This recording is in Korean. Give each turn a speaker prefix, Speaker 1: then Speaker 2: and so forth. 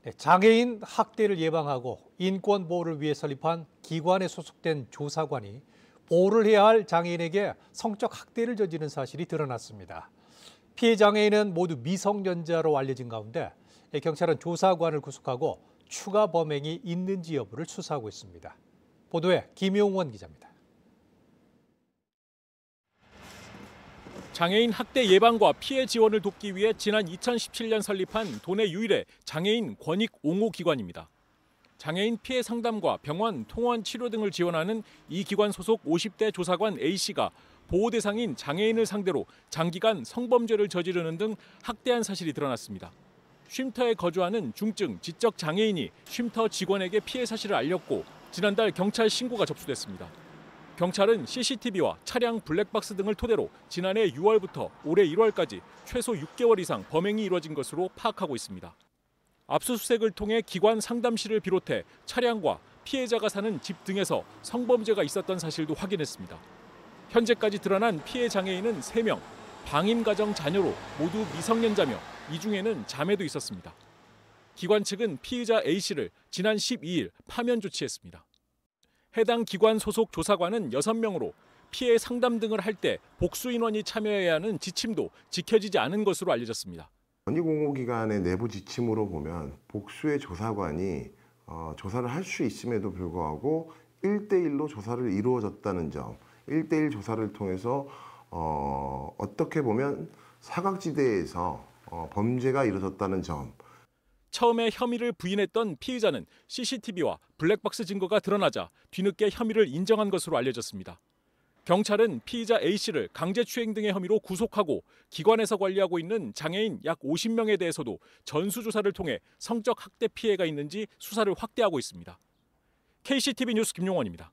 Speaker 1: 네, 장애인 학대를 예방하고 인권 보호를 위해 설립한 기관에 소속된 조사관이 보호를 해야 할 장애인에게 성적 학대를 저지른 사실이 드러났습니다. 피해 장애인은 모두 미성년자로 알려진 가운데 경찰은 조사관을 구속하고 추가 범행이 있는지 여부를 수사하고 있습니다. 보도에 김용원 기자입니다.
Speaker 2: 장애인 학대 예방과 피해 지원을 돕기 위해 지난 2017년 설립한 도내 유일의 장애인 권익 옹호 기관입니다. 장애인 피해 상담과 병원, 통원, 치료 등을 지원하는 이 기관 소속 50대 조사관 A씨가 보호 대상인 장애인을 상대로 장기간 성범죄를 저지르는 등 학대한 사실이 드러났습니다. 쉼터에 거주하는 중증, 지적 장애인이 쉼터 직원에게 피해 사실을 알렸고 지난달 경찰 신고가 접수됐습니다. 경찰은 CCTV와 차량 블랙박스 등을 토대로 지난해 6월부터 올해 1월까지 최소 6개월 이상 범행이 이뤄진 것으로 파악하고 있습니다. 압수수색을 통해 기관 상담실을 비롯해 차량과 피해자가 사는 집 등에서 성범죄가 있었던 사실도 확인했습니다. 현재까지 드러난 피해 장애인은 3명, 방임 가정 자녀로 모두 미성년자며 이 중에는 자매도 있었습니다. 기관 측은 피의자 A씨를 지난 12일 파면 조치했습니다. 해당 기관 소속 조사관은 6명으로 피해 상담 등을 할 때 복수 인원이 참여해야 하는 지침도 지켜지지 않은 것으로 알려졌습니다.
Speaker 3: 권익옹호기관의 내부 지침으로 보면 복수의 조사관이 조사를 할 수 있음에도 불구하고 1대1로 조사를 이루어졌다는 점, 1대1 조사를 통해서 어떻게 보면 사각지대에서 범죄가 이루어졌다는 점.
Speaker 2: 처음에 혐의를 부인했던 피의자는 CCTV와 블랙박스 증거가 드러나자 뒤늦게 혐의를 인정한 것으로 알려졌습니다. 경찰은 피의자 A씨를 강제추행 등의 혐의로 구속하고 기관에서 관리하고 있는 장애인 약 50명에 대해서도 전수조사를 통해 성적 학대 피해가 있는지 수사를 확대하고 있습니다. KCTV 뉴스 김용원입니다.